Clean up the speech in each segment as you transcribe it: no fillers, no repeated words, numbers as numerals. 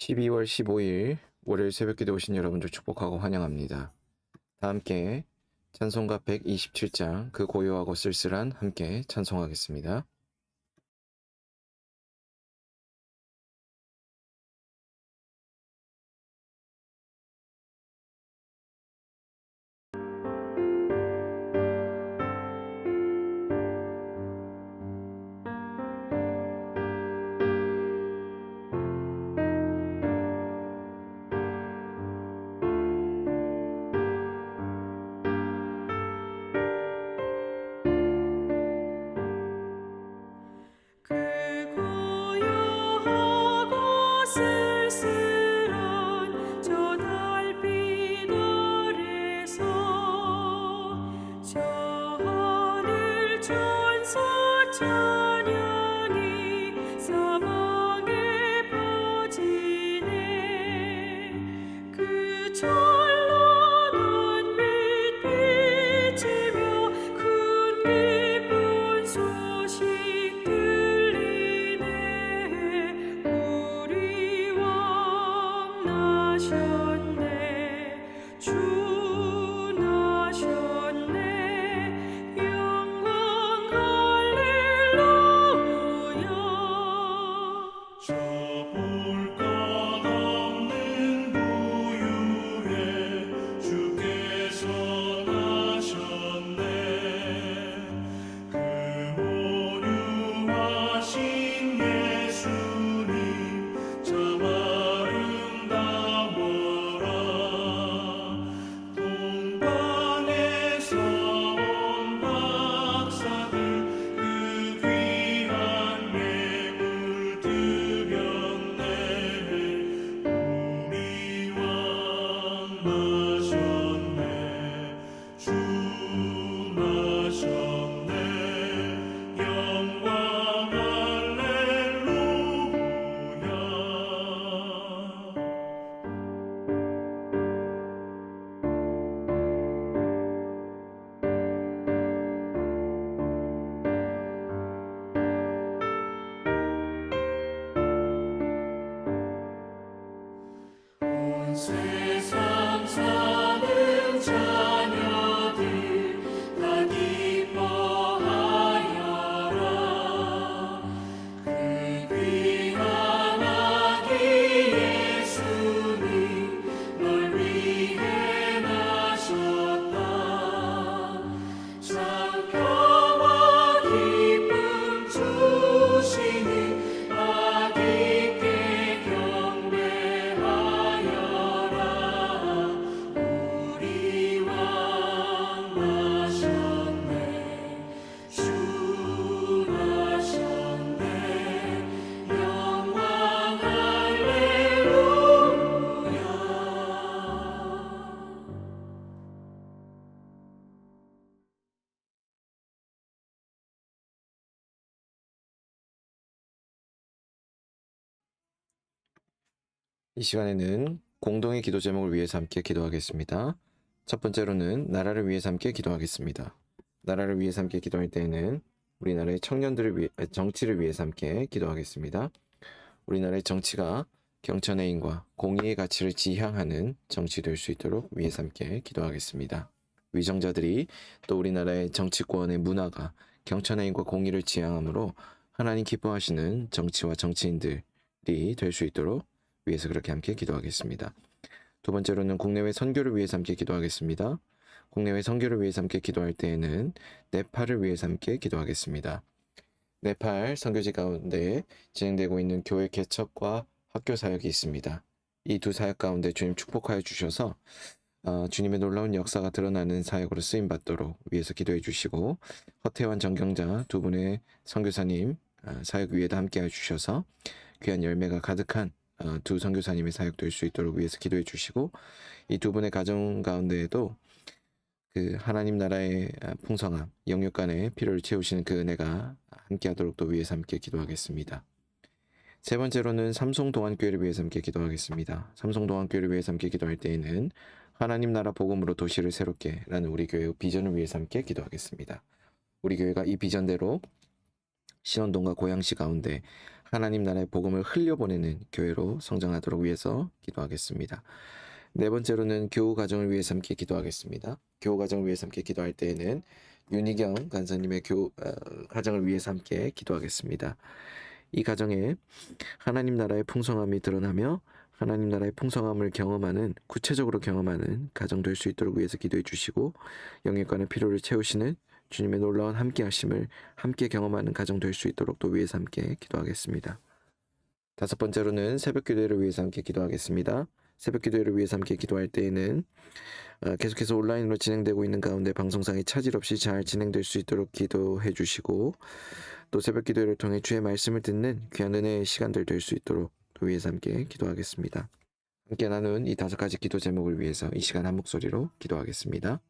12월 15일 월요일 새벽기도 오신 여러분들 축복하고 환영합니다. 다 함께 찬송가 127장 그 고요하고 쓸쓸한 함께 찬송하겠습니다. 세상 사는 자녀들 다 기뻐하여라. 그 귀한 아기 예수님 널 위해 나셨다. 창평와 기쁨 주시니 아기께 경배하여라. 우리 왕 나셨네. 주 나셨네. 영광 할렐루야. 이 시간에는 공동의 기도 제목을 위해서 함께 기도하겠습니다. 첫 번째로는 나라를 위해서 함께 기도하겠습니다. 나라를 위해서 함께 기도할 때에는 우리나라의 청년들을 위해, 정치를 위해서 함께 기도하겠습니다. 우리나라의 정치가 경천의인과 공의의 가치를 지향하는 정치 될 수 있도록 위해서 함께 기도하겠습니다. 위정자들이 또 우리나라의 정치권의 문화가 경천의인과 공의를 지향함으로 하나님 기뻐하시는 정치와 정치인들이 될 수 있도록 위해서 그렇게 함께 기도하겠습니다. 두 번째로는 국내외 선교를 위해서 함께 기도하겠습니다. 국내외 선교를 위해서 함께 기도할 때에는 네팔을 위해서 함께 기도하겠습니다. 네팔 선교지 가운데 진행되고 있는 교회 개척과 학교 사역이 있습니다. 이 두 사역 가운데 주님 축복하여 주셔서 주님의 놀라운 역사가 드러나는 사역으로 쓰임받도록 위해서 기도해 주시고, 허태환 정경자 두 분의 선교사님 사역 위에도 함께해 주셔서 귀한 열매가 가득한 두 선교사님의 사역 될 수 있도록 위해서 기도해 주시고, 이 두 분의 가정 가운데에도 그 하나님 나라의 풍성함, 영육 간의 필요를 채우시는 그 은혜가 함께하도록 또 위해서 함께 기도하겠습니다. 세 번째로는 삼송동안교회를 위해서 함께 기도하겠습니다. 삼송동안교회를 위해서 함께 기도할 때에는 하나님 나라 복음으로 도시를 새롭게 라는 우리 교회의 비전을 위해서 함께 기도하겠습니다. 우리 교회가 이 비전대로 신원동과 고양시 가운데 하나님 나라의 복음을 흘려보내는 교회로 성장하도록 위해서 기도하겠습니다. 네 번째로는 교우 가정을 위해서 함께 기도하겠습니다. 교우 가정을 위해서 함께 기도할 때에는 윤희경 간사님의 가정을 위해서 함께 기도하겠습니다. 이 가정에 하나님 나라의 풍성함이 드러나며 하나님 나라의 풍성함을 구체적으로 경험하는 가정 될 수 있도록 위해서 기도해 주시고 영역간의 필요를 채우시는 주님의 놀라운 함께 하심을 함께 경험하는 가정 될 수 있도록 또 위해서 함께 기도하겠습니다. 다섯 번째로는 새벽 기도회를 위해서 함께 기도하겠습니다. 새벽 기도회를 위해서 함께 기도할 때에는 계속해서 온라인으로 진행되고 있는 가운데 방송상이 차질 없이 잘 진행될 수 있도록 기도해 주시고 또 새벽 기도회를 통해 주의 말씀을 듣는 귀한 은혜의 시간들 될 수 있도록 또 위해서 함께 기도하겠습니다. 함께 나눈 이 다섯 가지 기도 제목을 위해서 이 시간 한 목소리로 기도하겠습니다.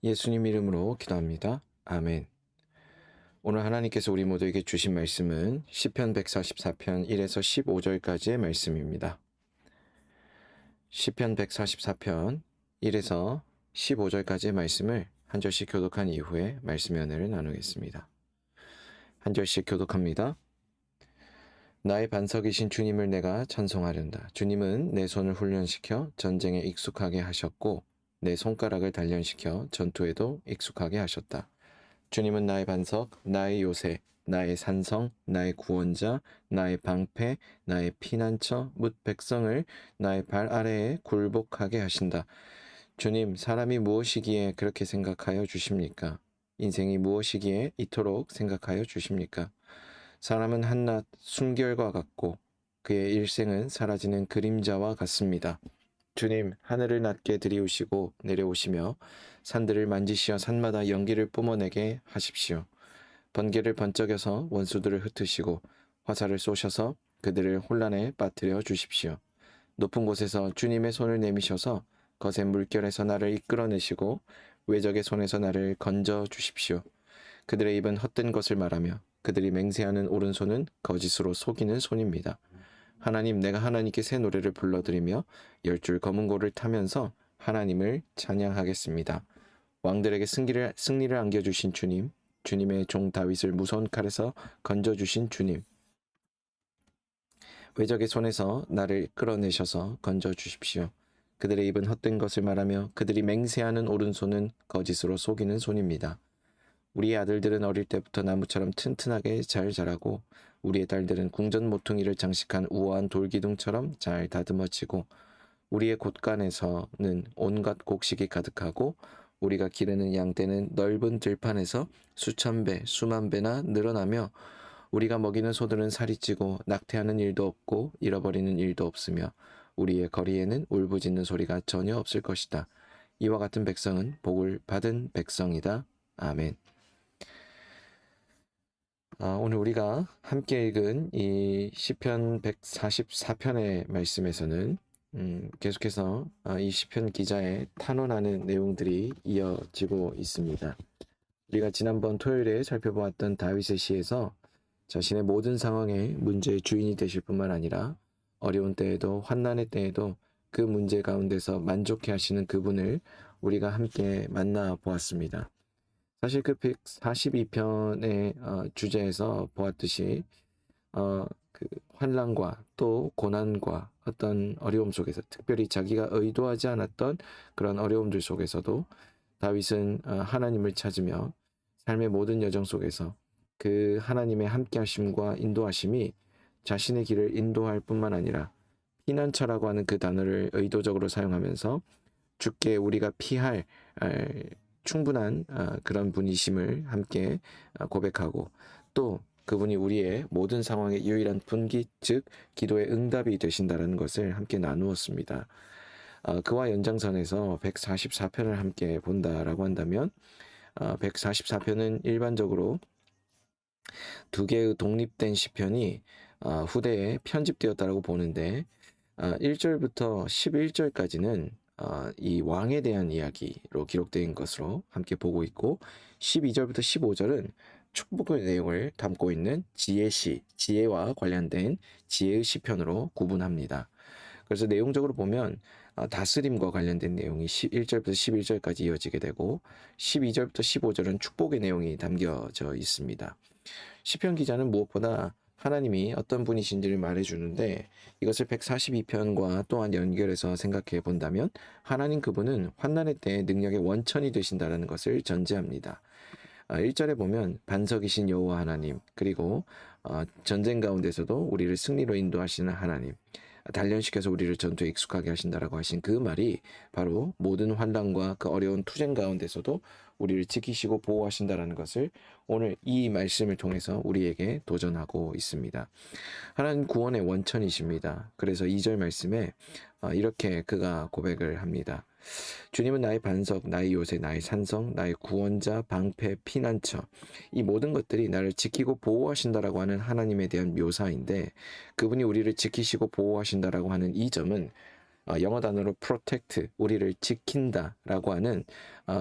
예수님 이름으로 기도합니다. 아멘. 오늘 하나님께서 우리 모두에게 주신 말씀은 시편 144편 1에서 15절까지의 말씀입니다. 시편 144편 1에서 15절까지의 말씀을 한 절씩 교독한 이후에 말씀의 은혜를 나누겠습니다. 한 절씩 교독합니다. 나의 반석이신 주님을 내가 찬송하련다. 주님은 내 손을 훈련시켜 전쟁에 익숙하게 하셨고 내 손가락을 단련시켜 전투에도 익숙하게 하셨다. 주님은 나의 반석, 나의 요새, 나의 산성, 나의 구원자, 나의 방패, 나의 피난처, 뭇 백성을 나의 발 아래에 굴복하게 하신다. 주님, 사람이 무엇이기에 그렇게 생각하여 주십니까? 인생이 무엇이기에 이토록 생각하여 주십니까? 사람은 한낱 숨결과 같고 그의 일생은 사라지는 그림자와 같습니다. 주님, 하늘을 낮게 들이우시고 내려오시며 산들을 만지시어 산마다 연기를 뿜어내게 하십시오. 번개를 번쩍여서 원수들을 흩으시고 화살을 쏘셔서 그들을 혼란에 빠뜨려 주십시오. 높은 곳에서 주님의 손을 내미셔서 거센 물결에서 나를 이끌어내시고 외적의 손에서 나를 건져 주십시오. 그들의 입은 헛된 것을 말하며 그들이 맹세하는 오른손은 거짓으로 속이는 손입니다. 하나님, 내가 하나님께 새 노래를 불러드리며 10줄 검은 고를 타면서 하나님을 찬양하겠습니다. 왕들에게 승리를 안겨주신 주님, 주님의 종 다윗을 무서운 칼에서 건져주신 주님, 외적의 손에서 나를 끌어내셔서 건져주십시오. 그들의 입은 헛된 것을 말하며 그들이 맹세하는 오른손은 거짓으로 속이는 손입니다. 우리의 아들들은 어릴 때부터 나무처럼 튼튼하게 잘 자라고 우리의 딸들은 궁전 모퉁이를 장식한 우아한 돌기둥처럼 잘 다듬어지고 우리의 곳간에서는 온갖 곡식이 가득하고 우리가 기르는 양떼는 넓은 들판에서 수천 배, 수만 배나 늘어나며 우리가 먹이는 소들은 살이 찌고 낙태하는 일도 없고 잃어버리는 일도 없으며 우리의 거리에는 울부짖는 소리가 전혀 없을 것이다. 이와 같은 백성은 복을 받은 백성이다. 아멘. 오늘 우리가 함께 읽은 이 시편 144편의 말씀에서는 계속해서 이 시편 기자의 탄원하는 내용들이 이어지고 있습니다. 우리가 지난번 토요일에 살펴보았던 다윗의 시에서 자신의 모든 상황의 문제의 주인이 되실 뿐만 아니라 어려운 때에도 환난의 때에도 그 문제 가운데서 만족해 하시는 그분을 우리가 함께 만나보았습니다. 사실 그 142편의 주제에서 보았듯이 그 환난과 또 고난과 어떤 어려움 속에서 특별히 자기가 의도하지 않았던 그런 어려움들 속에서도 다윗은 하나님을 찾으며 삶의 모든 여정 속에서 그 하나님의 함께하심과 인도하심이 자신의 길을 인도할 뿐만 아니라 피난처라고 하는 그 단어를 의도적으로 사용하면서 주께 우리가 피할 충분한 그런 분이심을 함께 고백하고 또 그분이 우리의 모든 상황의 유일한 분기 즉 기도의 응답이 되신다는 것을 함께 나누었습니다. 그와 연장선에서 144편을 함께 본다라고 한다면 144편은 일반적으로 두 개의 독립된 시편이 후대에 편집되었다라고 보는데 1절부터 11절까지는 이 왕에 대한 이야기로 기록된 것으로 함께 보고 있고 12절부터 15절은 축복의 내용을 담고 있는 지혜시, 지혜와 관련된 지혜의 시편으로 구분합니다. 그래서 내용적으로 보면 다스림과 관련된 내용이 1절부터 11절까지 이어지게 되고 12절부터 15절은 축복의 내용이 담겨져 있습니다. 시편 기자는 무엇보다 하나님이 어떤 분이신지를 말해주는데 이것을 142편과 또한 연결해서 생각해 본다면 하나님 그분은 환난의 때에 능력의 원천이 되신다는 것을 전제합니다. 1절에 보면 반석이신 여호와 하나님 그리고 전쟁 가운데서도 우리를 승리로 인도하시는 하나님 단련시켜서 우리를 전투에 익숙하게 하신다라고 하신 그 말이 바로 모든 환난과 그 어려운 투쟁 가운데서도 우리를 지키시고 보호하신다라는 것을 오늘 이 말씀을 통해서 우리에게 도전하고 있습니다. 하나님 구원의 원천이십니다. 그래서 2절 말씀에 이렇게 그가 고백을 합니다. 주님은 나의 반석, 나의 요새, 나의 산성, 나의 구원자, 방패, 피난처 이 모든 것들이 나를 지키고 보호하신다라고 하는 하나님에 대한 묘사인데 그분이 우리를 지키시고 보호하신다라고 하는 이 점은 영어 단어로 protect, 우리를 지킨다라고 하는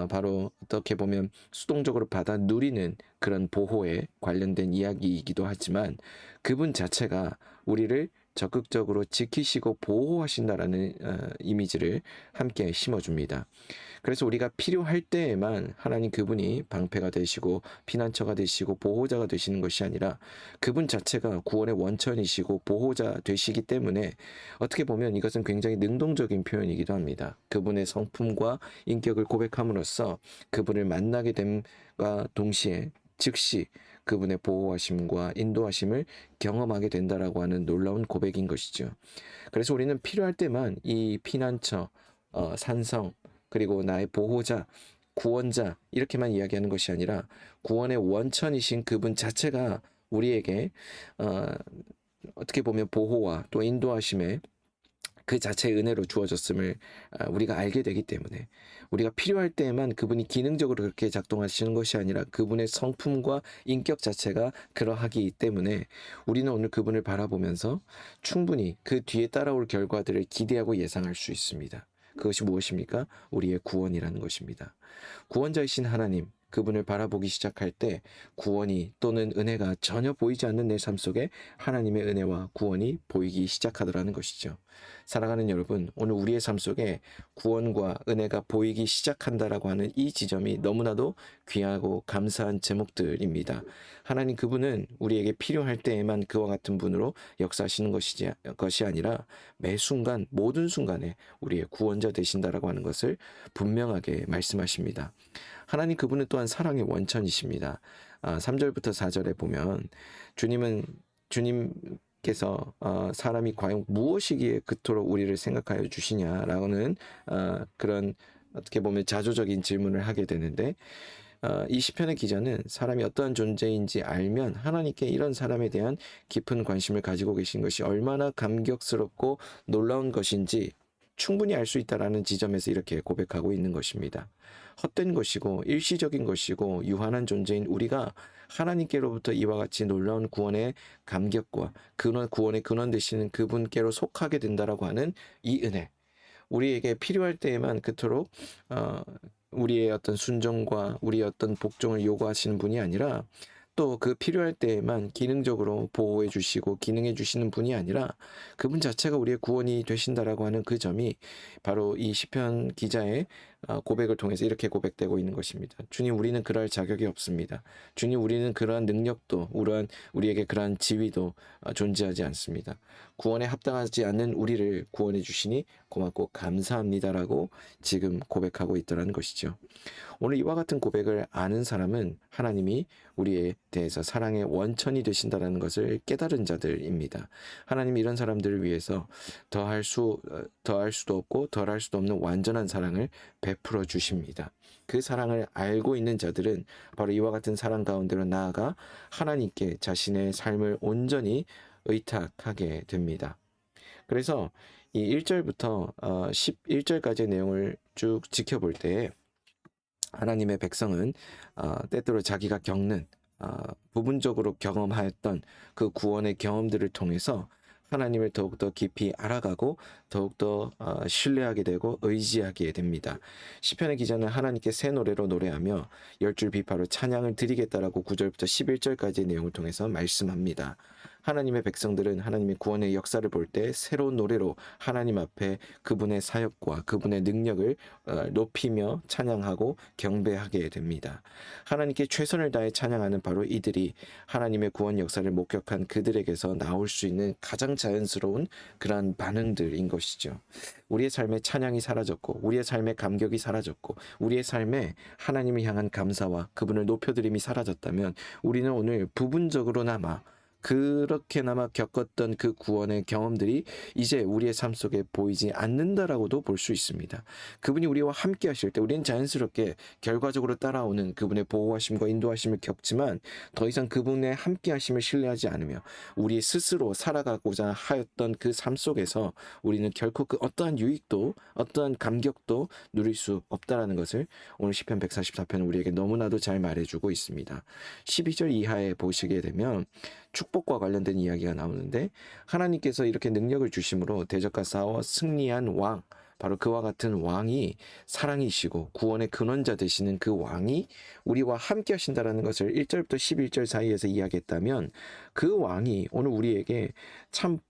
바로 어떻게 보면 수동적으로 받아 누리는 그런 보호에 관련된 이야기이기도 하지만 그분 자체가 우리를 적극적으로 지키시고 보호하신다라는 이미지를 함께 심어줍니다. 그래서 우리가 필요할 때에만 하나님 그분이 방패가 되시고 피난처가 되시고 보호자가 되시는 것이 아니라 그분 자체가 구원의 원천이시고 보호자 되시기 때문에 어떻게 보면 이것은 굉장히 능동적인 표현이기도 합니다. 그분의 성품과 인격을 고백함으로써 그분을 만나게 됨과 동시에 즉시 그분의 보호하심과 인도하심을 경험하게 된다라고 하는 놀라운 고백인 것이죠. 그래서 우리는 필요할 때만 이 피난처, 산성, 그리고 나의 보호자, 구원자 이렇게만 이야기하는 것이 아니라 구원의 원천이신 그분 자체가 우리에게 어떻게 보면 보호와 또 인도하심에 그 자체의 은혜로 주어졌음을 우리가 알게 되기 때문에 우리가 필요할 때에만 그분이 기능적으로 그렇게 작동하시는 것이 아니라 그분의 성품과 인격 자체가 그러하기 때문에 우리는 오늘 그분을 바라보면서 충분히 그 뒤에 따라올 결과들을 기대하고 예상할 수 있습니다. 그것이 무엇입니까? 우리의 구원이라는 것입니다. 구원자이신 하나님, 그분을 바라보기 시작할 때 구원이 또는 은혜가 전혀 보이지 않는 내 삶 속에 하나님의 은혜와 구원이 보이기 시작하더라는 것이죠. 사랑하는 여러분, 오늘 우리의 삶 속에 구원과 은혜가 보이기 시작한다라고 하는 이 지점이 너무나도 귀하고 감사한 제목들입니다. 하나님 그분은 우리에게 필요할 때에만 그와 같은 분으로 역사하시는 것이 아니라 매 순간 모든 순간에 우리의 구원자 되신다라고 하는 것을 분명하게 말씀하십니다. 하나님 그분은 또한 사랑의 원천이십니다. 3절부터 4절에 보면 주님께서 사람이 과연 무엇이기에 그토록 우리를 생각하여 주시냐라는 그런 어떻게 보면 자조적인 질문을 하게 되는데 이 시편의 기자는 사람이 어떠한 존재인지 알면 하나님께 이런 사람에 대한 깊은 관심을 가지고 계신 것이 얼마나 감격스럽고 놀라운 것인지 충분히 알 수 있다라는 지점에서 이렇게 고백하고 있는 것입니다. 헛된 것이고 일시적인 것이고 유한한 존재인 우리가 하나님께로부터 이와 같이 놀라운 구원의 감격과 구원의 근원 되시는 그분께로 속하게 된다라고 하는 이 은혜, 우리에게 필요할 때에만 그토록 우리의 어떤 순종과 우리의 어떤 복종을 요구하시는 분이 아니라 또 그 필요할 때에만 기능적으로 보호해 주시고 기능해 주시는 분이 아니라 그분 자체가 우리의 구원이 되신다라고 하는 그 점이 바로 이 시편 기자의 고백을 통해서 이렇게 고백되고 있는 것입니다. 주님, 우리는 그럴 자격이 없습니다. 주님, 우리는 그러한 능력도 우리에게 그러한 지위도 존재하지 않습니다. 구원에 합당하지 않는 우리를 구원해 주시니 고맙고 감사합니다라고 지금 고백하고 있더라는 것이죠. 오늘 이와 같은 고백을 아는 사람은 하나님이 우리에 대해서 사랑의 원천이 되신다는 것을 깨달은 자들입니다. 하나님이 이런 사람들을 위해서 더할 수도 없고 덜할 수도 없는 완전한 사랑을 베풀어 주십니다. 그 사랑을 알고 있는 자들은 바로 이와 같은 사랑 가운데로 나아가 하나님께 자신의 삶을 온전히 의탁하게 됩니다. 그래서 이 1절부터 11절까지의 내용을 쭉 지켜볼 때 하나님의 백성은 때때로 자기가 겪는 부분적으로 경험하였던 그 구원의 경험들을 통해서 하나님을 더욱더 깊이 알아가고 더욱더 신뢰하게 되고 의지하게 됩니다. 시편의 기자는 하나님께 새 노래로 노래하며 열줄 비파로 찬양을 드리겠다라고 9절부터 11절까지의 내용을 통해서 말씀합니다. 하나님의 백성들은 하나님의 구원의 역사를 볼 때 새로운 노래로 하나님 앞에 그분의 사역과 그분의 능력을 높이며 찬양하고 경배하게 됩니다. 하나님께 최선을 다해 찬양하는 바로 이들이 하나님의 구원 역사를 목격한 그들에게서 나올 수 있는 가장 자연스러운 그러한 반응들인 것이죠. 우리의 삶에 찬양이 사라졌고 우리의 삶에 감격이 사라졌고 우리의 삶에 하나님을 향한 감사와 그분을 높여드림이 사라졌다면 우리는 오늘 부분적으로나마 그렇게나마 겪었던 그 구원의 경험들이 이제 우리의 삶 속에 보이지 않는다라고도 볼 수 있습니다. 그분이 우리와 함께 하실 때 우리는 자연스럽게 결과적으로 따라오는 그분의 보호하심과 인도하심을 겪지만 더 이상 그분의 함께 하심을 신뢰하지 않으며 우리 스스로 살아가고자 하였던 그 삶 속에서 우리는 결코 그 어떠한 유익도 어떠한 감격도 누릴 수 없다라는 것을 오늘 시편 144편은 우리에게 너무나도 잘 말해주고 있습니다. 12절 이하에 보시게 되면 축복과 관련된 이야기가 나오는데 하나님께서 이렇게 능력을 주심으로 대적과 싸워 승리한 왕, 바로 그와 같은 왕이 사랑이시고 구원의 근원자 되시는 그 왕이 우리와 함께 하신다라는 것을 1절부터 11절 사이에서 이야기했다면 그 왕이 오늘 우리에게 참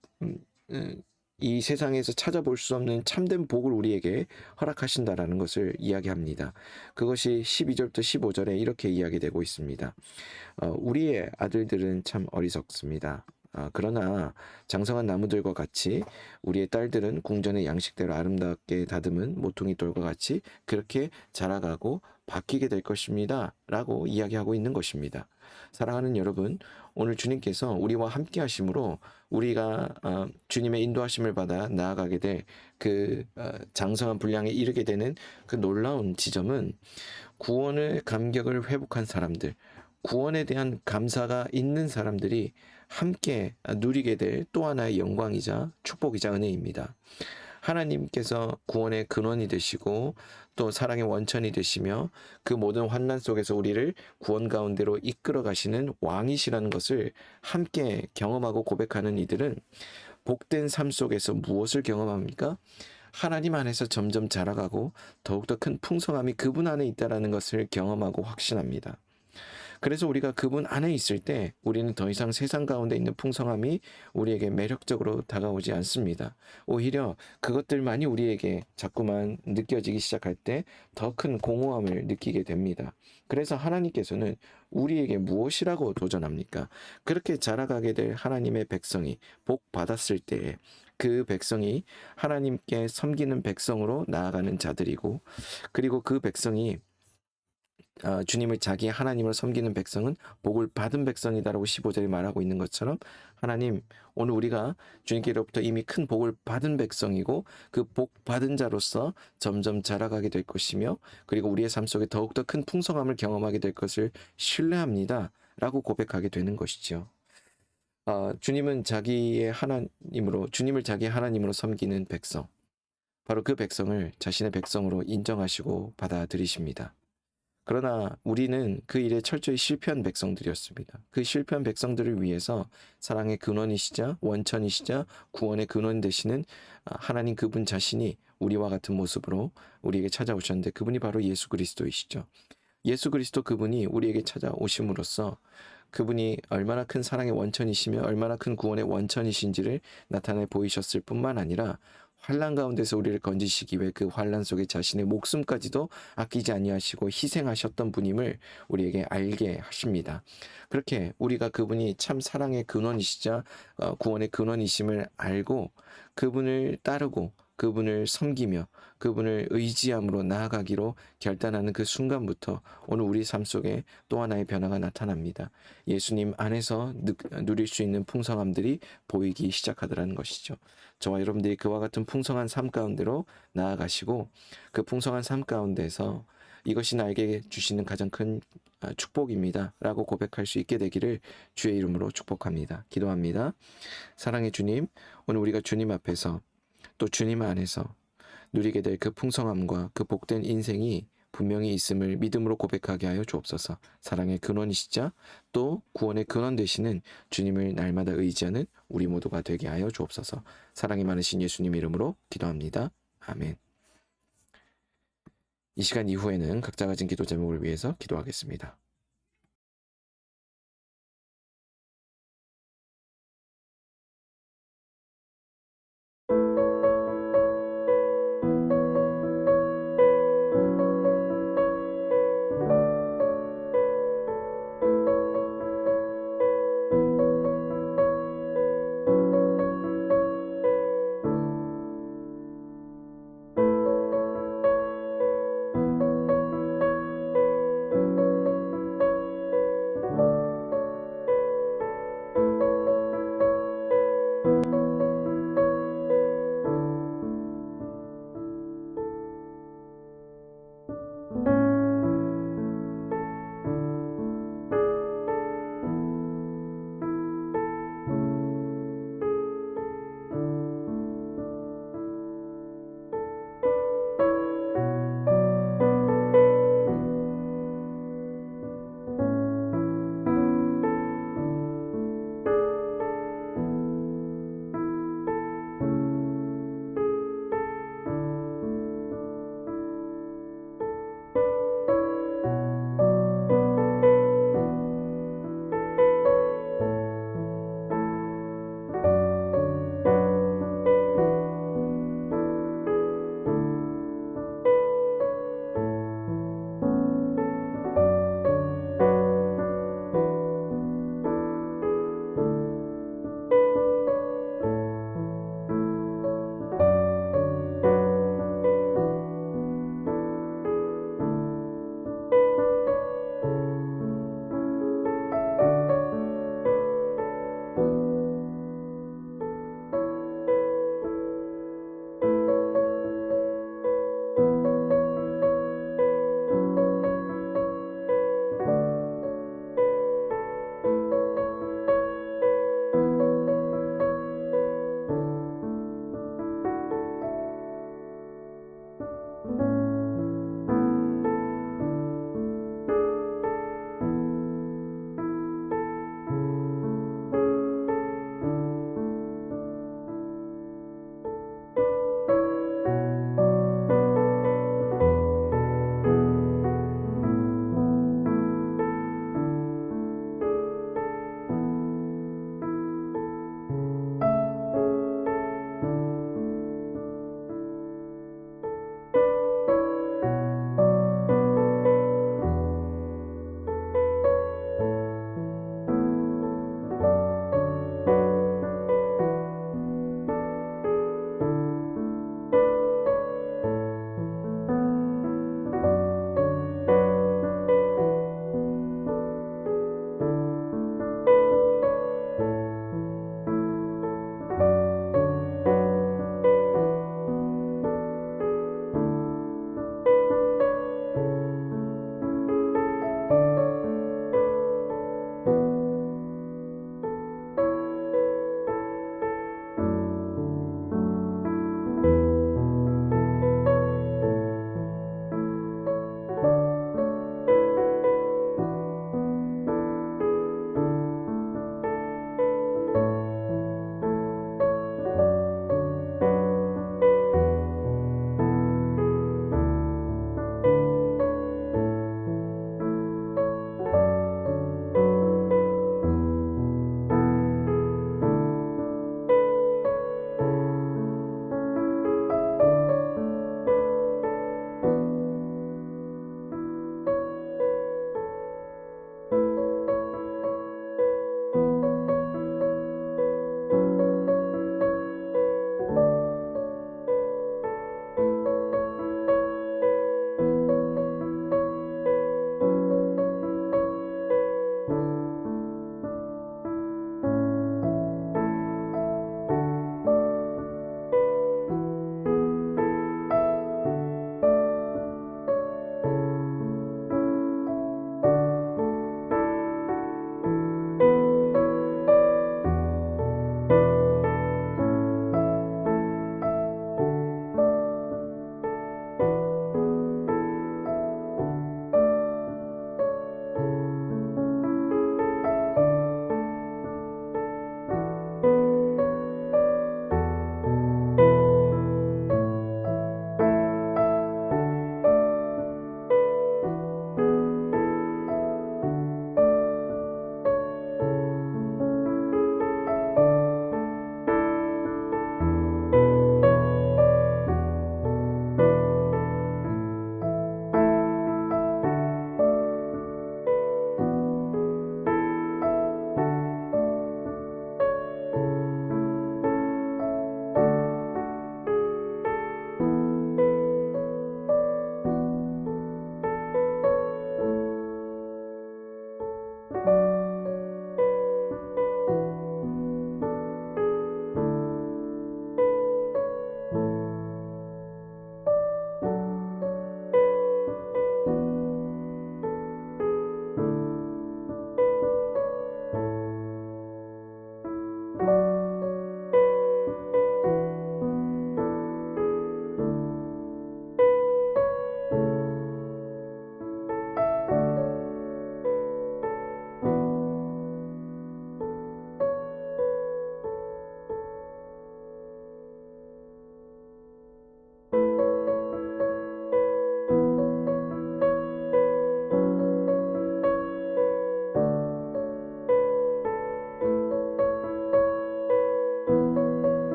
이 세상에서 찾아볼 수 없는 참된 복을 우리에게 허락하신다라는 것을 이야기합니다. 그것이 12절부터 15절에 이렇게 이야기되고 있습니다. 우리의 아들들은 참 어리석습니다. 그러나 장성한 나무들과 같이 우리의 딸들은 궁전의 양식대로 아름답게 다듬은 모퉁이 돌과 같이 그렇게 자라가고 바뀌게 될 것입니다. 라고 이야기하고 있는 것입니다. 사랑하는 여러분, 오늘 주님께서 우리와 함께 하심으로 우리가 주님의 인도하심을 받아 나아가게 될 그 장성한 분량에 이르게 되는 그 놀라운 지점은 구원의 감격을 회복한 사람들, 구원에 대한 감사가 있는 사람들이 함께 누리게 될 또 하나의 영광이자 축복이자 은혜입니다. 하나님께서 구원의 근원이 되시고 또 사랑의 원천이 되시며 그 모든 환난 속에서 우리를 구원 가운데로 이끌어 가시는 왕이시라는 것을 함께 경험하고 고백하는 이들은 복된 삶 속에서 무엇을 경험합니까? 하나님 안에서 점점 자라가고 더욱더 큰 풍성함이 그분 안에 있다라는 것을 경험하고 확신합니다. 그래서 우리가 그분 안에 있을 때 우리는 더 이상 세상 가운데 있는 풍성함이 우리에게 매력적으로 다가오지 않습니다. 오히려 그것들만이 우리에게 자꾸만 느껴지기 시작할 때 더 큰 공허함을 느끼게 됩니다. 그래서 하나님께서는 우리에게 무엇이라고 도전합니까? 그렇게 자라가게 될 하나님의 백성이 복 받았을 때에 그 백성이 하나님께 섬기는 백성으로 나아가는 자들이고, 그리고 그 백성이 주님을 자기 하나님을 섬기는 백성은 복을 받은 백성이다라고 15절에 말하고 있는 것처럼 하나님, 오늘 우리가 주님께로부터 이미 큰 복을 받은 백성이고 그 복 받은 자로서 점점 자라가게 될 것이며 그리고 우리의 삶 속에 더욱더 큰 풍성함을 경험하게 될 것을 신뢰합니다 라고 고백하게 되는 것이죠. 주님을 자기의 하나님으로 섬기는 백성, 바로 그 백성을 자신의 백성으로 인정하시고 받아들이십니다. 그러나 우리는 그 일에 철저히 실패한 백성들이었습니다. 그 실패한 백성들을 위해서 사랑의 근원이시자 원천이시자 구원의 근원 되시는 하나님 그분 자신이 우리와 같은 모습으로 우리에게 찾아오셨는데 그분이 바로 예수 그리스도이시죠. 예수 그리스도 그분이 우리에게 찾아오심으로써 그분이 얼마나 큰 사랑의 원천이시며 얼마나 큰 구원의 원천이신지를 나타내 보이셨을 뿐만 아니라 환난 가운데서 우리를 건지시기 위해 그 환난 속에 자신의 목숨까지도 아끼지 아니하시고 희생하셨던 분임을 우리에게 알게 하십니다. 그렇게 우리가 그분이 참 사랑의 근원이시자 구원의 근원이심을 알고 그분을 따르고 그분을 섬기며 그분을 의지함으로 나아가기로 결단하는 그 순간부터 오늘 우리 삶 속에 또 하나의 변화가 나타납니다. 예수님 안에서 누릴 수 있는 풍성함들이 보이기 시작하더라는 것이죠. 저와 여러분들이 그와 같은 풍성한 삶 가운데로 나아가시고 그 풍성한 삶 가운데서 이것이 나에게 주시는 가장 큰 축복입니다 라고 고백할 수 있게 되기를 주의 이름으로 축복합니다. 기도합니다. 사랑의 주님, 오늘 우리가 주님 앞에서 또 주님 안에서 누리게 될 그 풍성함과 그 복된 인생이 분명히 있음을 믿음으로 고백하게 하여 주옵소서. 사랑의 근원이시자 또 구원의 근원 되시는 주님을 날마다 의지하는 우리 모두가 되게 하여 주옵소서. 사랑이 많으신 예수님 이름으로 기도합니다. 아멘. 이 시간 이후에는 각자 가진 기도 제목을 위해서 기도하겠습니다.